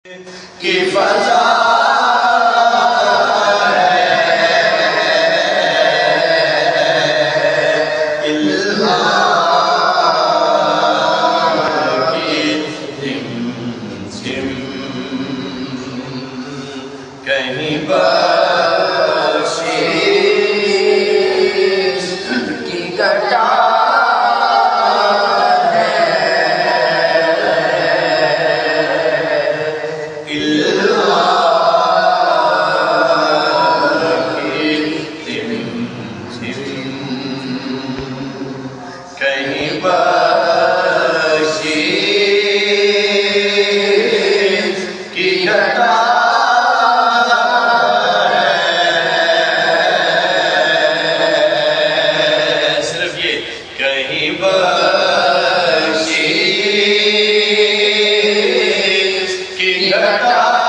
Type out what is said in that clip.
کی فضا کہیں بخشش کی گھٹا ہے اللہ کی زمزم کہیں بخشش کی گھٹا کہیں بخشش کی گھٹا